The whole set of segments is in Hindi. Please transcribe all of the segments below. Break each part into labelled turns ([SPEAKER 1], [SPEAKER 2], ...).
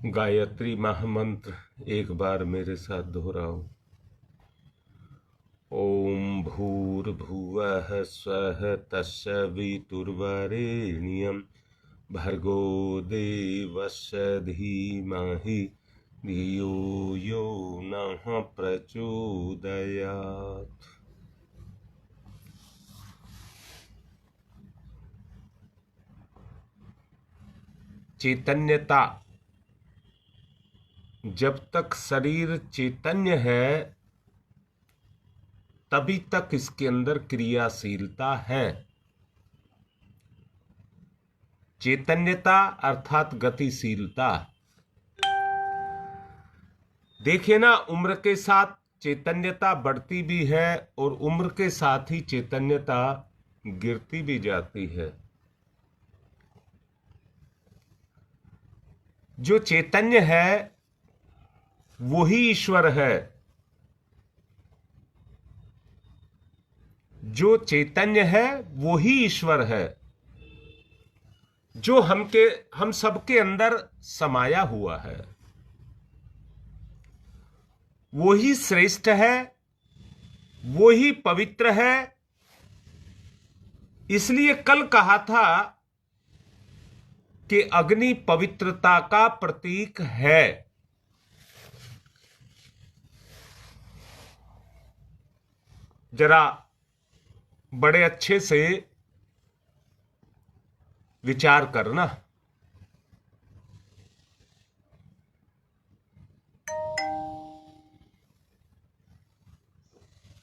[SPEAKER 1] गायत्री महामंत्र एक बार मेरे साथ दोहराओ। ओम भूर्भुवः स्वः तत्सवितुर्वरेण्यं भर्गो देवस्य धीमहि धियो यो नः प्रचोदयात्। चैतन्यता, जब तक शरीर चैतन्य है तभी तक इसके अंदर क्रियाशीलता है। चैतन्यता अर्थात गतिशीलता। देखिए ना, उम्र के साथ चैतन्यता बढ़ती भी है और उम्र के साथ ही चैतन्यता गिरती भी जाती है। जो चैतन्य है वही ईश्वर है। जो चैतन्य है वही ईश्वर है, जो हम सबके अंदर समाया हुआ है। वही श्रेष्ठ है, वही पवित्र है। इसलिए कल कहा था कि अग्नि पवित्रता का प्रतीक है। जरा बड़े अच्छे से विचार करना।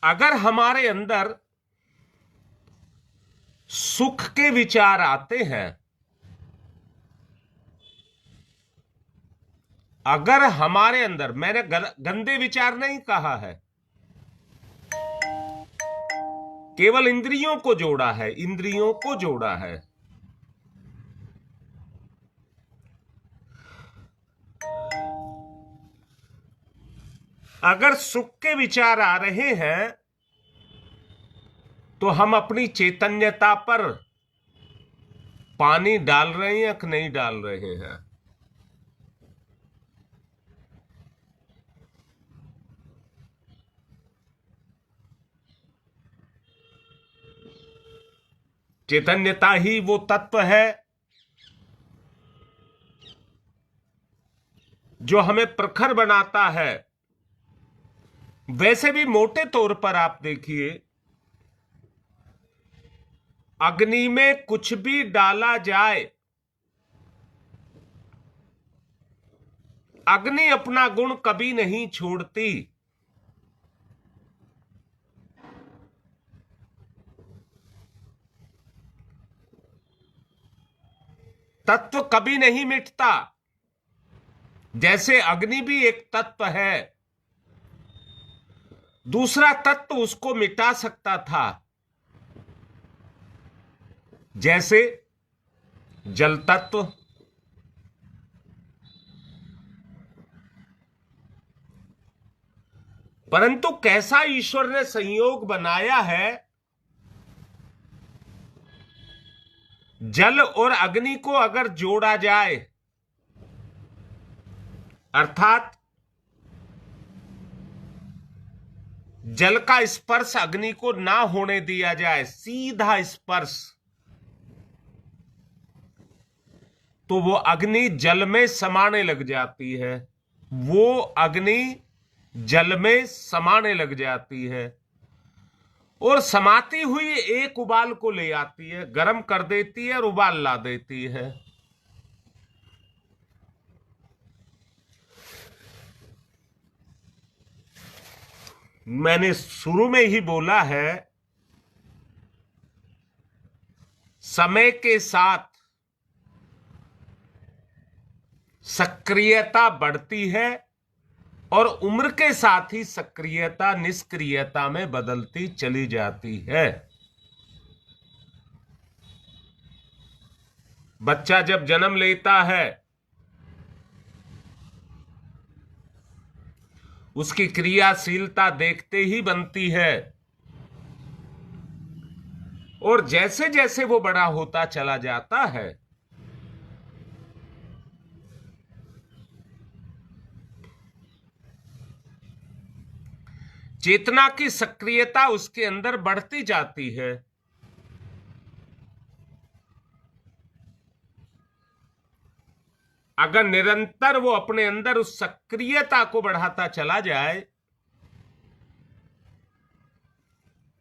[SPEAKER 1] अगर हमारे अंदर सुख के विचार आते हैं, अगर हमारे अंदर, मैंने गंदे विचार नहीं कहा है, केवल इंद्रियों को जोड़ा है, इंद्रियों को जोड़ा है। अगर सुख के विचार आ रहे हैं तो हम अपनी चैतन्यता पर पानी डाल रहे हैं या नहीं डाल रहे हैं? चैतन्यता ही वो तत्व है जो हमें प्रखर बनाता है। वैसे भी मोटे तौर पर आप देखिए, अग्नि में कुछ भी डाला जाए, अग्नि अपना गुण कभी नहीं छोड़ती। तत्व कभी नहीं मिटता। जैसे अग्नि भी एक तत्व है, दूसरा तत्व उसको मिटा सकता था। जैसे जल तत्व, परंतु कैसा ईश्वर ने संयोग बनाया है, जल और अग्नि को अगर जोड़ा जाए, अर्थात जल का स्पर्श अग्नि को ना होने दिया जाए, सीधा स्पर्श, तो वो अग्नि जल में समाने लग जाती है। वो अग्नि जल में समाने लग जाती है और समाती हुई एक उबाल को ले आती है, गर्म कर देती है और उबाल ला देती है। मैंने शुरू में ही बोला है, समय के साथ सक्रियता बढ़ती है और उम्र के साथ ही सक्रियता निष्क्रियता में बदलती चली जाती है। बच्चा जब जन्म लेता है, उसकी क्रियाशीलता देखते ही बनती है और जैसे जैसे वो बड़ा होता चला जाता है, चेतना की सक्रियता उसके अंदर बढ़ती जाती है। अगर निरंतर वो अपने अंदर उस सक्रियता को बढ़ाता चला जाए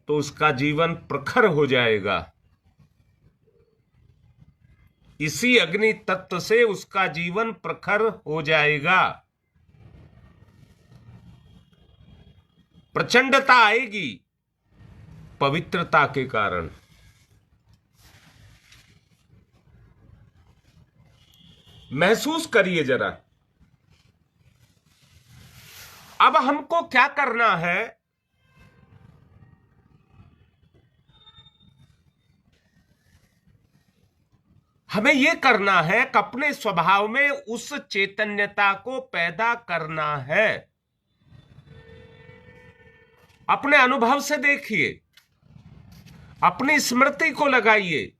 [SPEAKER 1] तो उसका जीवन प्रखर हो जाएगा। इसी अग्नि तत्व से उसका जीवन प्रखर हो जाएगा। प्रचंडता आएगी पवित्रता के कारण। महसूस करिए जरा। अब हमको क्या करना है? हमें यह करना है कि अपने स्वभाव में उस चैतन्यता को पैदा करना है। अपने अनुभव से देखिए, अपनी स्मृति को लगाइए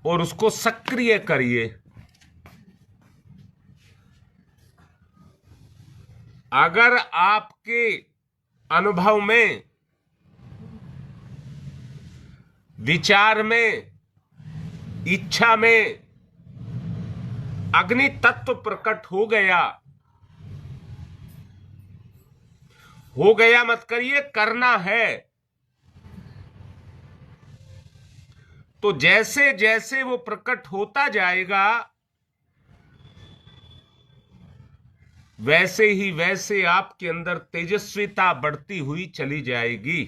[SPEAKER 1] और उसको सक्रिय करिए। अगर आपके अनुभव में, विचार में, इच्छा में अग्नि तत्व प्रकट हो गया मत करिए, करना है। तो जैसे जैसे वो प्रकट होता जाएगा वैसे ही वैसे आपके अंदर तेजस्विता बढ़ती हुई चली जाएगी।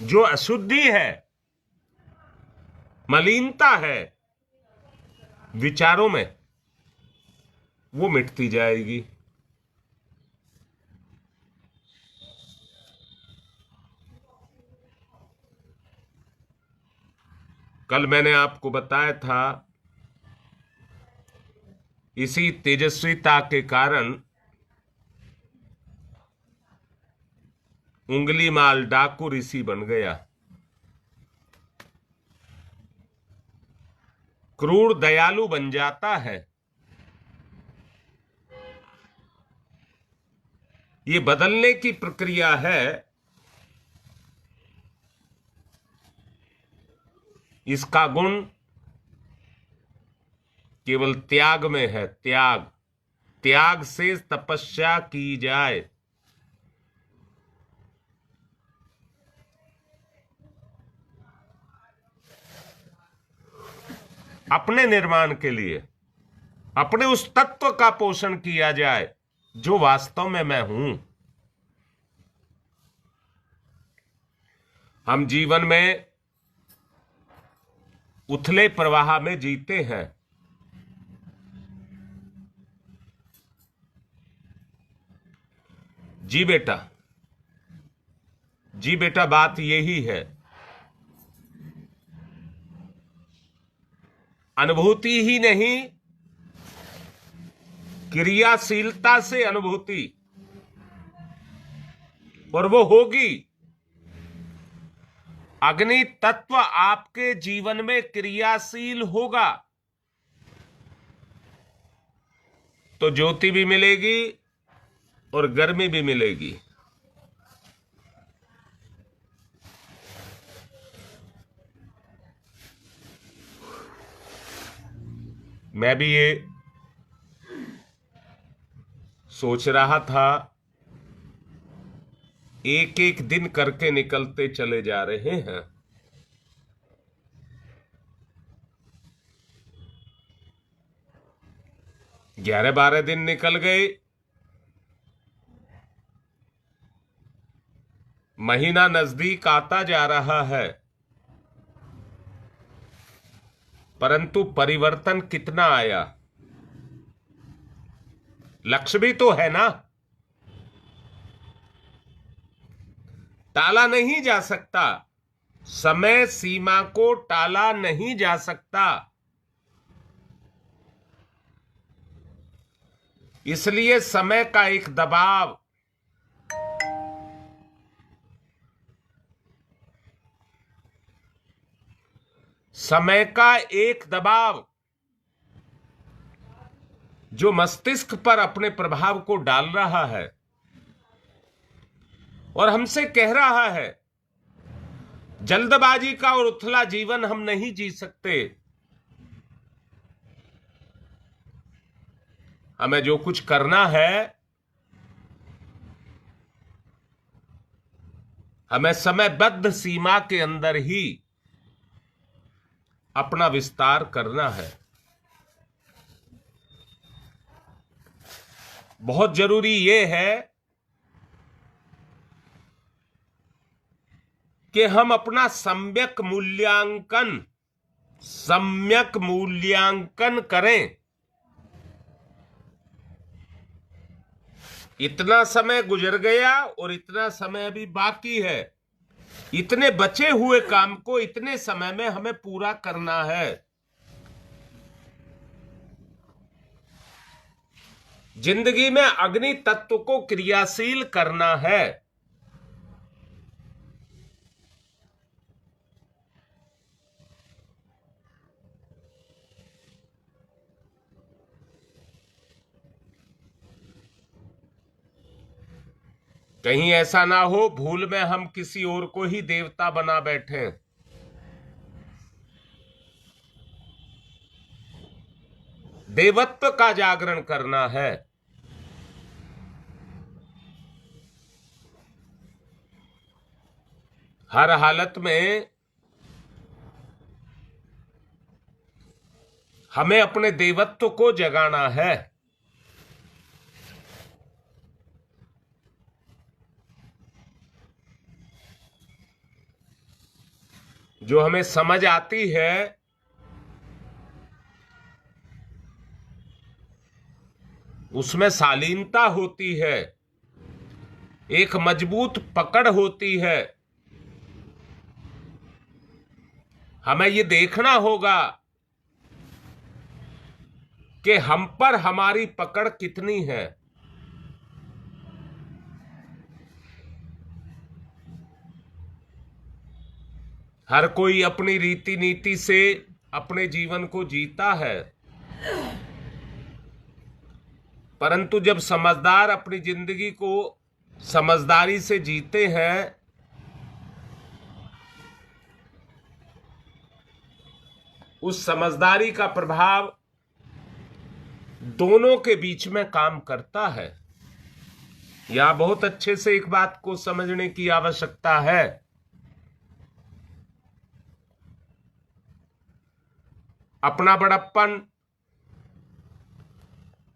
[SPEAKER 1] जो अशुद्धि है, मलिनता है विचारों में, वो मिटती जाएगी। कल मैंने आपको बताया था, इसी तेजस्विता के कारण उंगली माल डाकू ऋषि बन गया। क्रूर दयालु बन जाता है। ये बदलने की प्रक्रिया है। इसका गुण केवल त्याग में है। त्याग से तपस्या की जाए। अपने निर्माण के लिए अपने उस तत्व का पोषण किया जाए जो वास्तव में मैं हूं। हम जीवन में उथले प्रवाह में जीते हैं। जी बेटा, बात यही है। अनुभूति ही नहीं, क्रियाशीलता से अनुभूति, और वो होगी। अग्नि तत्व आपके जीवन में क्रियाशील होगा तो ज्योति भी मिलेगी और गर्मी भी मिलेगी। मैं भी ये सोच रहा था, एक एक दिन करके निकलते चले जा रहे हैं। ग्यारह 12 दिन निकल गए। महीना नजदीक आता जा रहा है, परंतु परिवर्तन कितना आया? लक्ष्य भी तो है ना। टाला नहीं जा सकता। समय सीमा को टाला नहीं जा सकता। इसलिए समय का एक दबाव समय का एक दबाव जो मस्तिष्क पर अपने प्रभाव को डाल रहा है और हमसे कह रहा है जल्दबाजी का और उथला जीवन हम नहीं जी सकते। हमें जो कुछ करना है, हमें समयबद्ध सीमा के अंदर ही अपना विस्तार करना है। बहुत जरूरी यह है कि हम अपना सम्यक मूल्यांकन करें। इतना समय गुजर गया और इतना समय अभी बाकी है। इतने बचे हुए काम को इतने समय में हमें पूरा करना है। जिंदगी में अग्नि तत्व को क्रियाशील करना है। कहीं ऐसा ना हो भूल में हम किसी और को ही देवता बना बैठे। देवत्व का जागरण करना है। हर हालत में हमें अपने देवत्व को जगाना है। जो हमें समझ आती है उसमें शालीनता होती है, एक मजबूत पकड़ होती है। हमें ये देखना होगा कि हम पर हमारी पकड़ कितनी है। हर कोई अपनी रीति नीति से अपने जीवन को जीता है, परंतु जब समझदार अपनी जिंदगी को समझदारी से जीते हैं उस समझदारी का प्रभाव दोनों के बीच में काम करता है। यहां बहुत अच्छे से एक बात को समझने की आवश्यकता है। अपना बड़प्पन,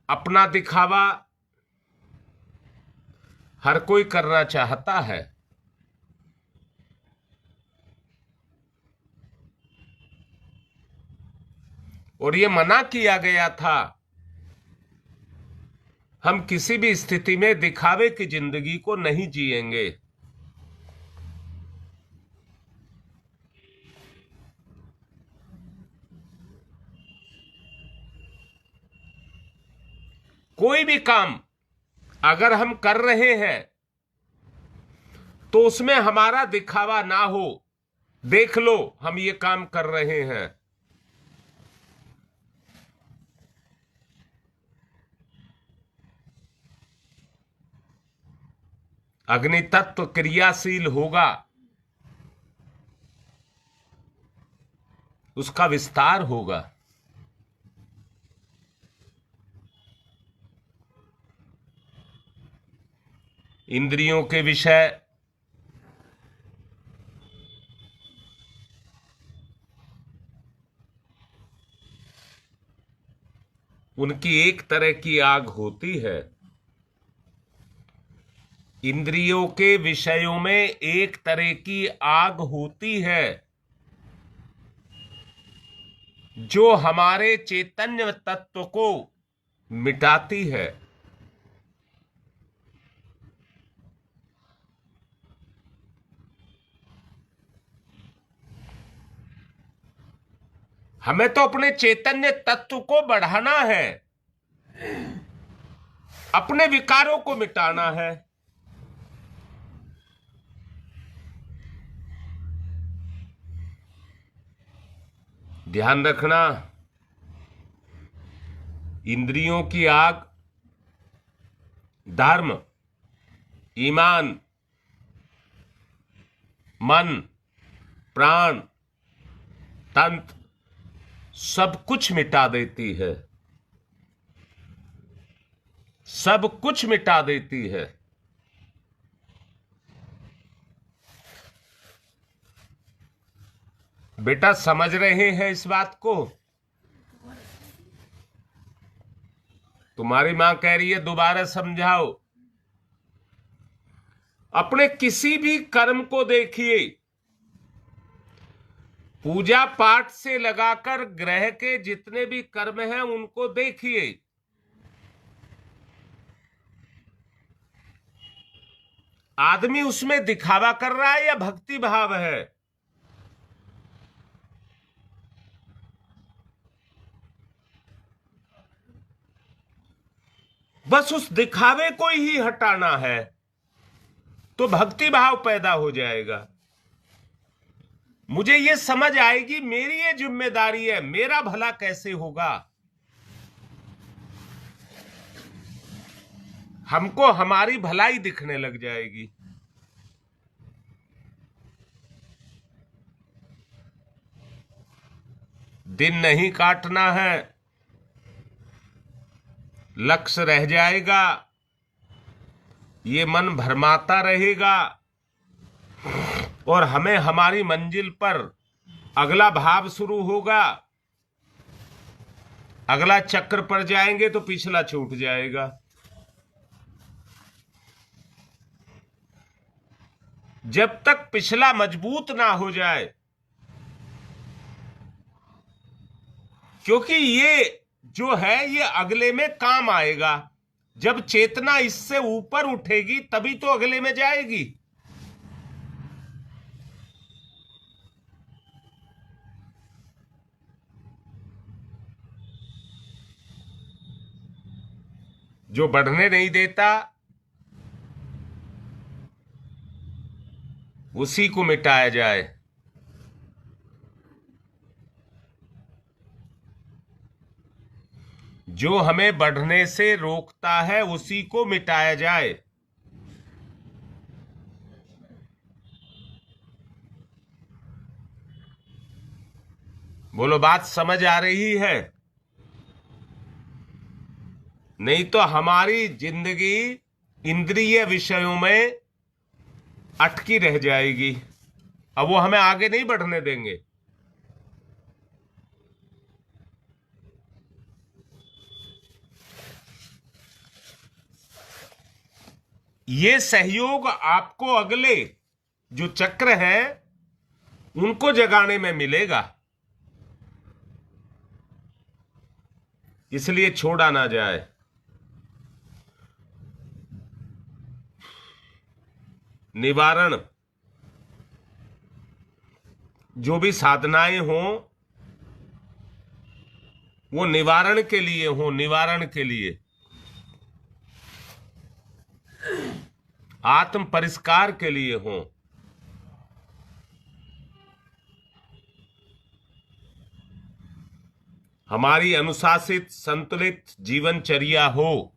[SPEAKER 1] अपना दिखावा हर कोई करना चाहता है, और ये मना किया गया था। हम किसी भी स्थिति में दिखावे की जिंदगी को नहीं जिएंगे। कोई भी काम अगर हम कर रहे हैं तो उसमें हमारा दिखावा ना हो। देख लो हम ये काम कर रहे हैं। अग्नि तत्व क्रियाशील होगा, उसका विस्तार होगा। इंद्रियों के विषय उनकी एक तरह की आग होती है। इंद्रियों के विषयों में एक तरह की आग होती है जो हमारे चैतन्य तत्व को मिटाती है। हमें तो अपने चैतन्य तत्व को बढ़ाना है, अपने विकारों को मिटाना है। ध्यान रखना, इंद्रियों की आग धर्म, ईमान, मन, प्राण, तंत्र सब कुछ मिटा देती है, सब कुछ मिटा देती है। बेटा समझ रहे हैं इस बात को? तुम्हारी मां कह रही है दोबारा समझाओ। अपने किसी भी कर्म को देखिए, पूजा पाठ से लगाकर ग्रह के जितने भी कर्म हैं उनको देखिए, आदमी उसमें दिखावा कर रहा है या भक्ति भाव है? बस उस दिखावे को ही हटाना है तो भक्ति भाव पैदा हो जाएगा। मुझे ये समझ आएगी, मेरी ये जिम्मेदारी है, मेरा भला कैसे होगा। हमको हमारी भलाई दिखने लग जाएगी। दिन नहीं काटना है, लक्ष्य रह जाएगा, ये मन भरमाता रहेगा और हमें हमारी मंजिल पर अगला भाव शुरू होगा। अगला चक्र पर जाएंगे तो पिछला छूट जाएगा। जब तक पिछला मजबूत ना हो जाए, क्योंकि ये जो है ये अगले में काम आएगा। जब चेतना इससे ऊपर उठेगी तभी तो अगले में जाएगी। जो बढ़ने नहीं देता उसी को मिटाया जाए। जो हमें बढ़ने से रोकता है उसी को मिटाया जाए। बोलो, बात समझ आ रही है? नहीं तो हमारी जिंदगी इंद्रिय विषयों में अटकी रह जाएगी, अब वो हमें आगे नहीं बढ़ने देंगे। ये सहयोग आपको अगले जो चक्र हैं उनको जगाने में मिलेगा, इसलिए छोड़ा ना जाए। निवारण, जो भी साधनाएं हों वो निवारण के लिए हो, निवारण के लिए, आत्म परिष्कार के लिए हो। हमारी अनुशासित संतुलित जीवनचर्या हो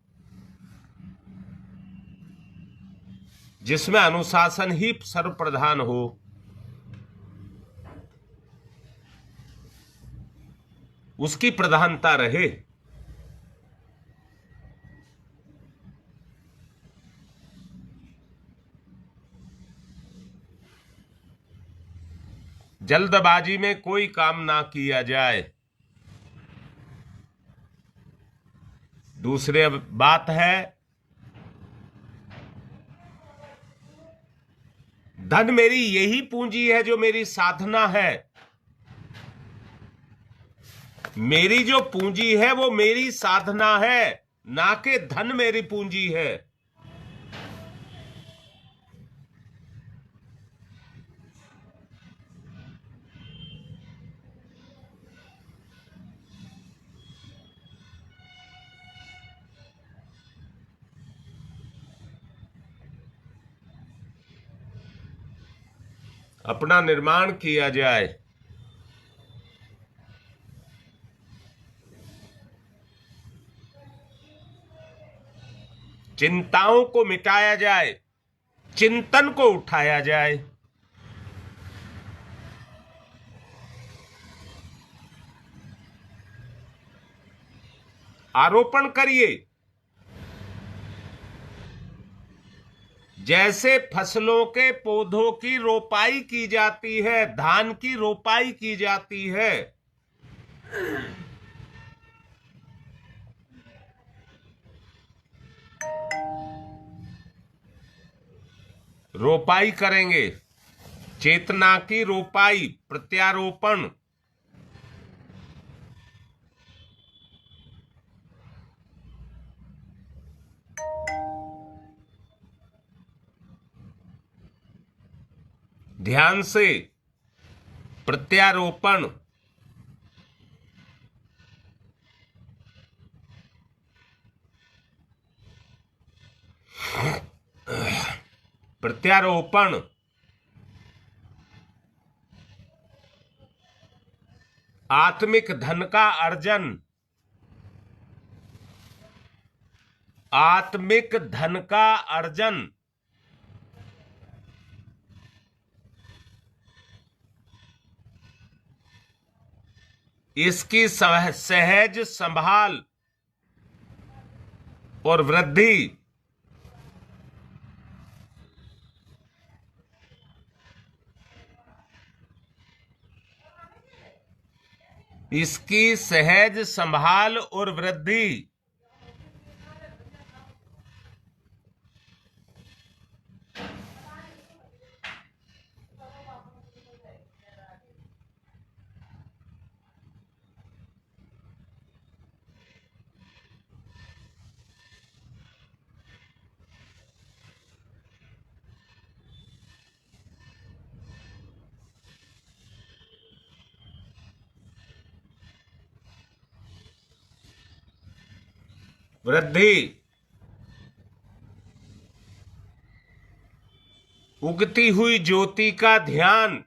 [SPEAKER 1] जिसमें अनुशासन ही सर्वप्रधान हो। उसकी प्रधानता रहे। जल्दबाजी में कोई काम ना किया जाए। दूसरी बात है, धन मेरी यही पूंजी है जो मेरी साधना है। मेरी जो पूंजी है वो मेरी साधना है, ना कि धन मेरी पूंजी है। अपना निर्माण किया जाए। चिंताओं को मिटाया जाए, चिंतन को उठाया जाए। आरोपण करिए। जैसे फसलों के पौधों की रोपाई की जाती है, धान की रोपाई की जाती है, रोपाई करेंगे, चेतना की रोपाई, प्रत्यारोपण। ध्यान से प्रत्यारोपण। प्रत्यारोपण आत्मिक धन का अर्जन, आत्मिक धन का अर्जन। इसकी सहज संभाल और वृद्धि, इसकी सहज संभाल और वृद्धि वृद्धि। उगती हुई ज्योति का ध्यान,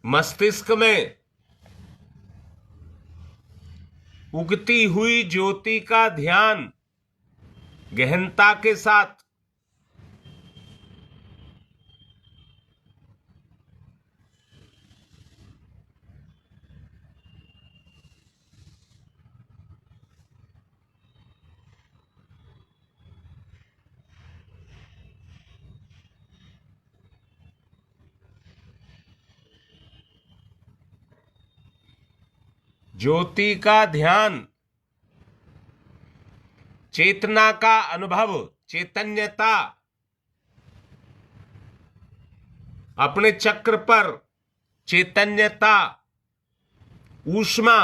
[SPEAKER 1] मस्तिष्क में उगती हुई ज्योति का ध्यान गहनता के साथ। ज्योति का ध्यान, चेतना का अनुभव, चैतन्यता अपने चक्र पर, चैतन्यता, ऊष्मा,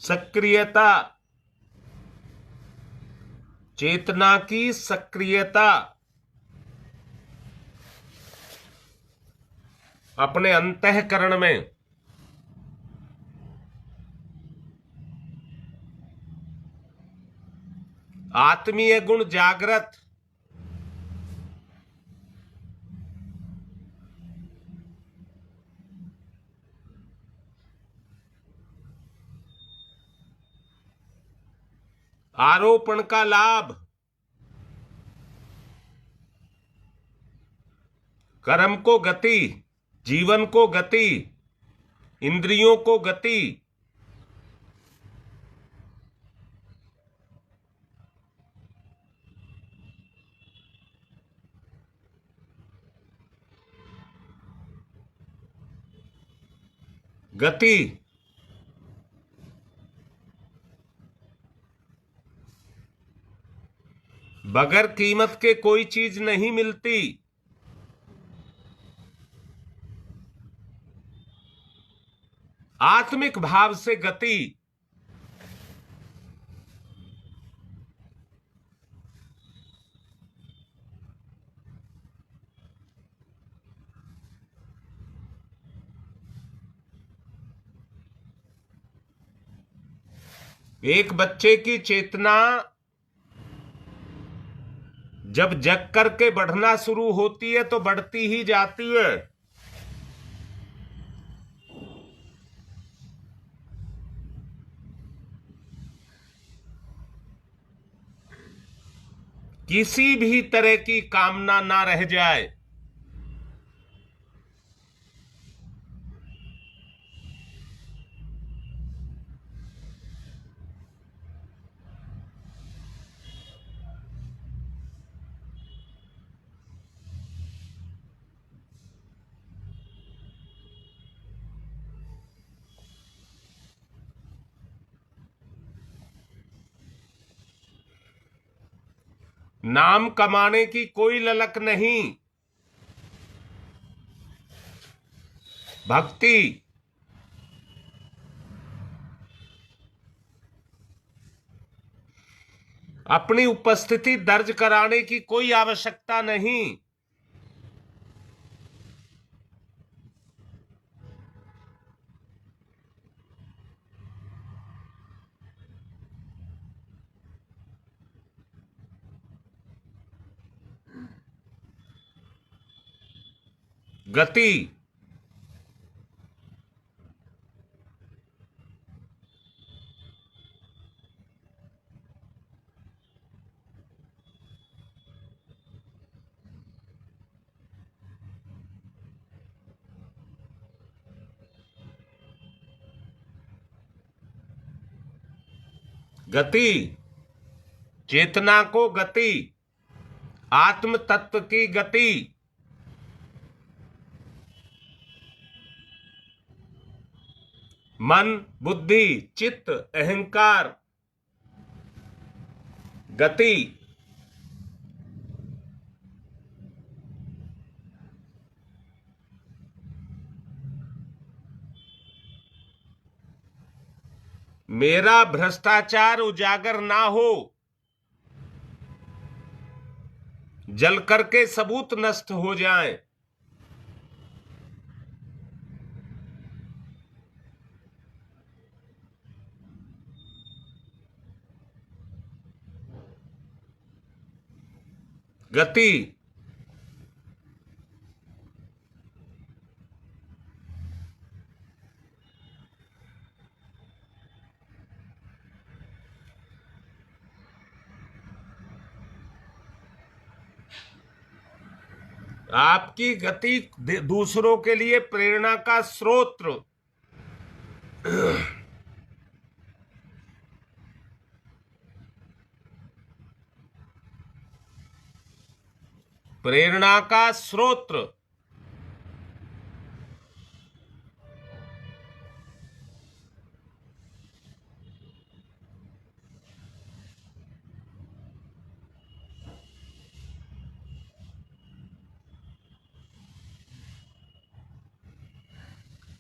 [SPEAKER 1] सक्रियता, चेतना की सक्रियता अपने अंतःकरण में। आत्मीय गुण जागृत, आरोपण का लाभ, कर्म को गति, जीवन को गति, इंद्रियों को गति, गति। बगैर कीमत के कोई चीज नहीं मिलती। आत्मिक भाव से गति, एक बच्चे की चेतना जब जग करके बढ़ना शुरू होती है तो बढ़ती ही जाती है। किसी भी तरह की कामना ना रह जाए। नाम कमाने की कोई ललक नहीं। भक्ति, अपनी उपस्थिति दर्ज कराने की कोई आवश्यकता नहीं। गति, गति, चेतना को गति, आत्म तत्व की गति। मन, बुद्धि, चित्त, अहंकार, गति। मेरा भ्रष्टाचार उजागर ना हो, जल करके सबूत नष्ट हो जाएं। गति, आपकी गति दूसरों के लिए प्रेरणा का स्रोत, प्रेरणा का स्रोत।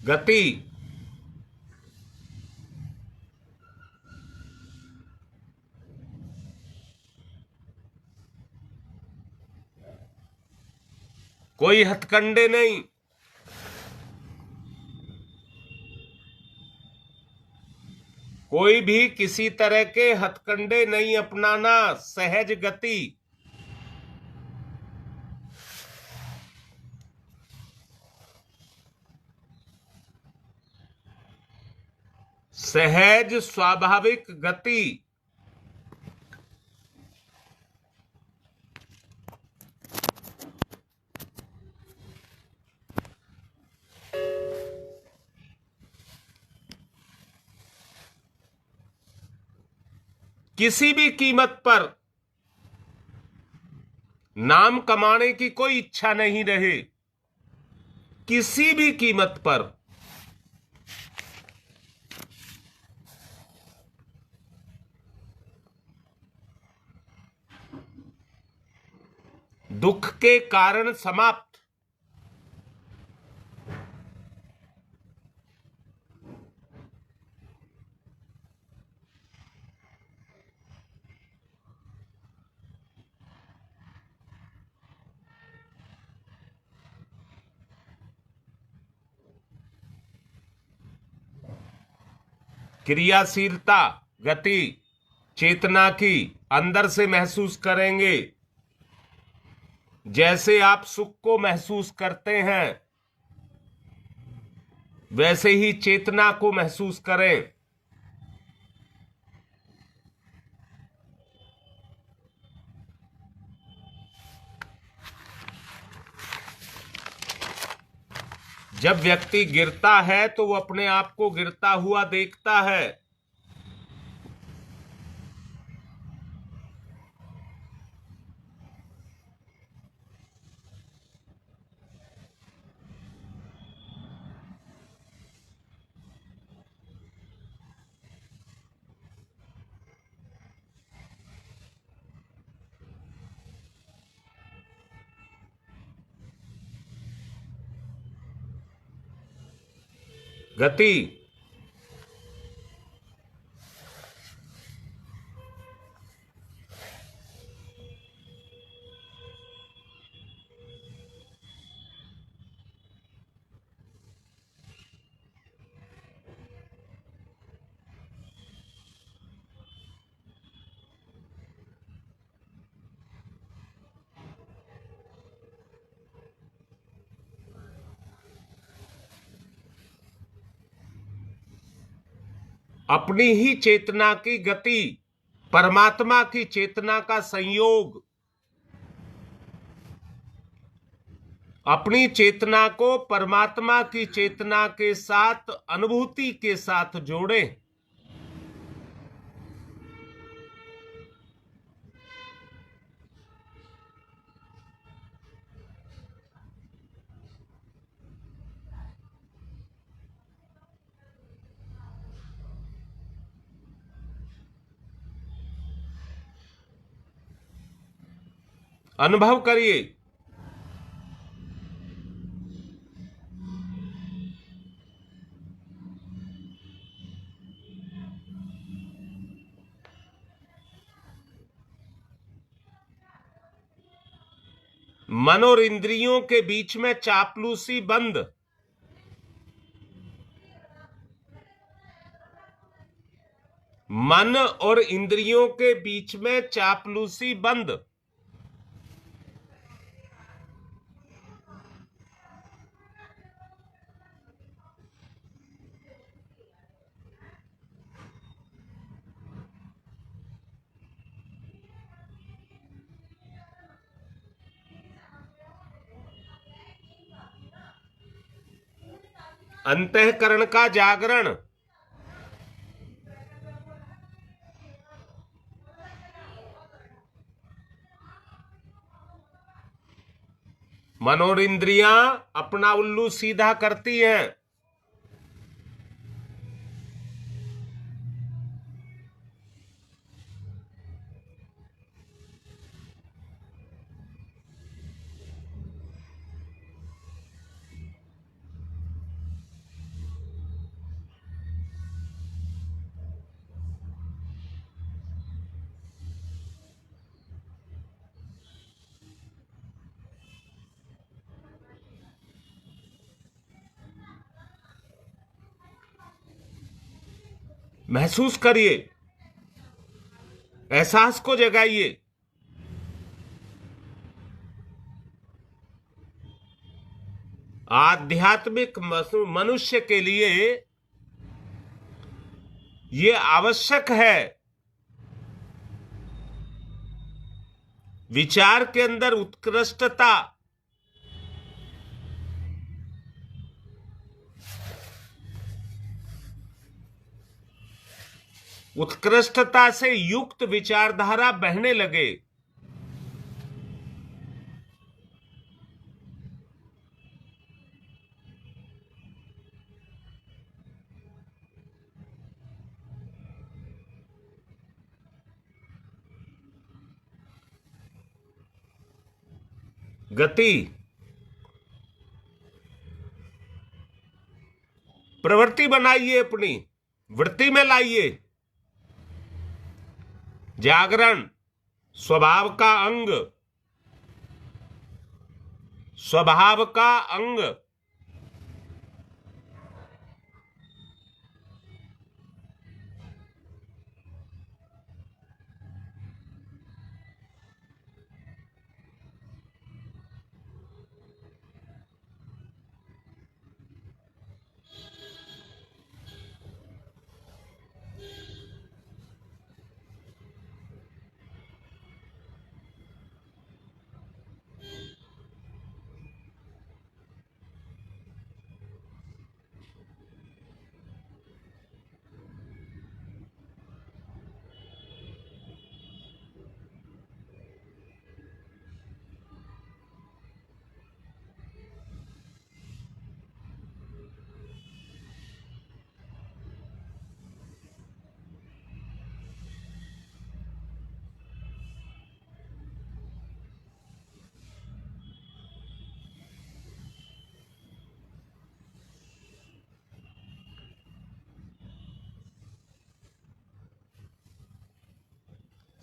[SPEAKER 1] गति, कोई हथकंडे नहीं, कोई भी किसी तरह के हथकंडे नहीं अपनाना, सहज गति। सहज स्वाभाविक गति। किसी भी कीमत पर नाम कमाने की कोई इच्छा नहीं रहे, किसी भी कीमत पर। दुख के कारण समाप्त। क्रियाशीलता, गति चेतना की अंदर से महसूस करेंगे। जैसे आप सुख को महसूस करते हैं वैसे ही चेतना को महसूस करें। जब व्यक्ति गिरता है तो वो अपने आप को गिरता हुआ देखता है। गति अपनी ही चेतना की गति, परमात्मा की चेतना का संयोग। अपनी चेतना को परमात्मा की चेतना के साथ, अनुभूति के साथ जोड़ें। अनुभव करिए। मन और इंद्रियों के बीच में चापलूसी बंद। मन और इंद्रियों के बीच में चापलूसी बंद। अंतःकरण का जागरण। मन और इंद्रियां अपना उल्लू सीधा करती हैं। महसूस करिए, एहसास को जगाइए। आध्यात्मिक मनुष्य के लिए यह आवश्यक है। विचार के अंदर उत्कृष्टता, उत्कृष्टता से युक्त विचारधारा बहने लगे। गति प्रवृत्ति बनाइए, अपनी वृत्ति में लाइए। जागरण स्वभाव का अंग, स्वभाव का अंग।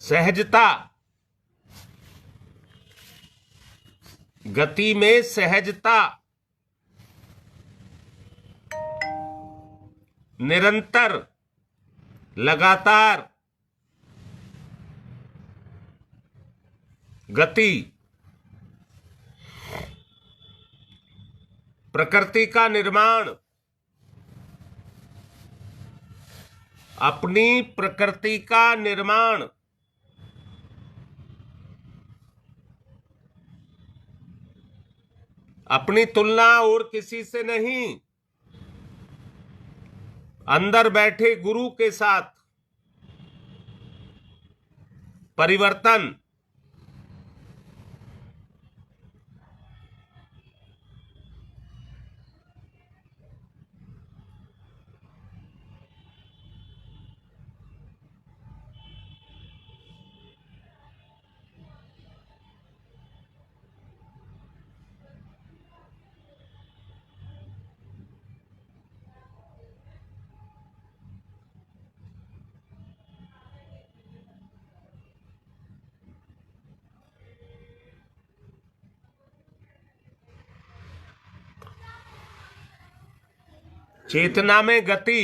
[SPEAKER 1] सहजता, गति में सहजता, निरंतर, लगातार, गति, प्रकृति का निर्माण, अपनी प्रकृति का निर्माण, अपनी तुलना और किसी से नहीं, अंदर बैठे गुरु के साथ, परिवर्तन, चेतना में गति।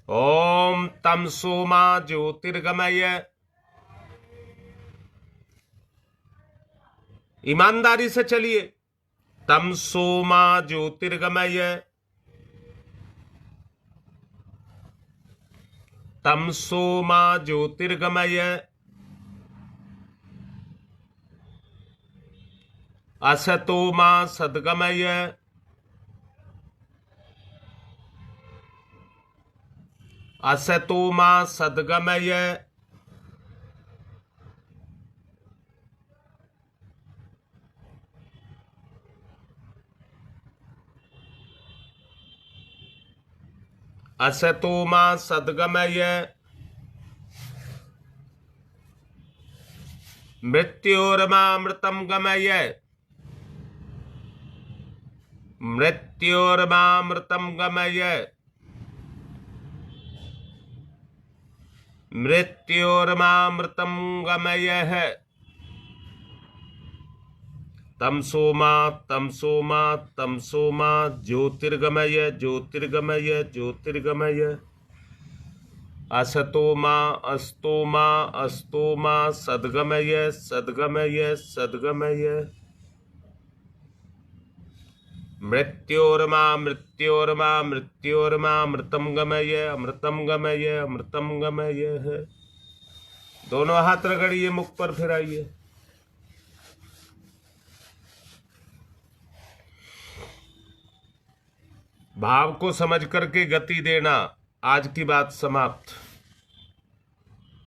[SPEAKER 1] ओम तमसो मा ज्योतिर्गमय। ईमानदारी से चलिए। तमसो मा ज्योतिर्गमय, तमसो मा ज्योतिर्गमय, असतो मा सद्गमय, असतो मा सद्गमय, असतो मा सद्गमय, मृत्योर्मामृतं गमय, मृत्योर्मामृतं गमय, मृत्योर्मामृतं गमयः। तमसो मा तमसो मा तमसो मा ज्योतिर्गमय ज्योतिर्गमय ज्योतिर्गमय, असतो मा अस्तो मा अस्तो मा सद्गमय सद्गमय सद्गमय, मृत्योर्मा मृत्योर्मा मृत्योर्मा अमृतम गमय अमृतम गमय अमृतम गमय है। दोनों हाथ रगड़िए, मुख पर फिराइए। भाव को समझ करके गति देना। आज की बात समाप्त।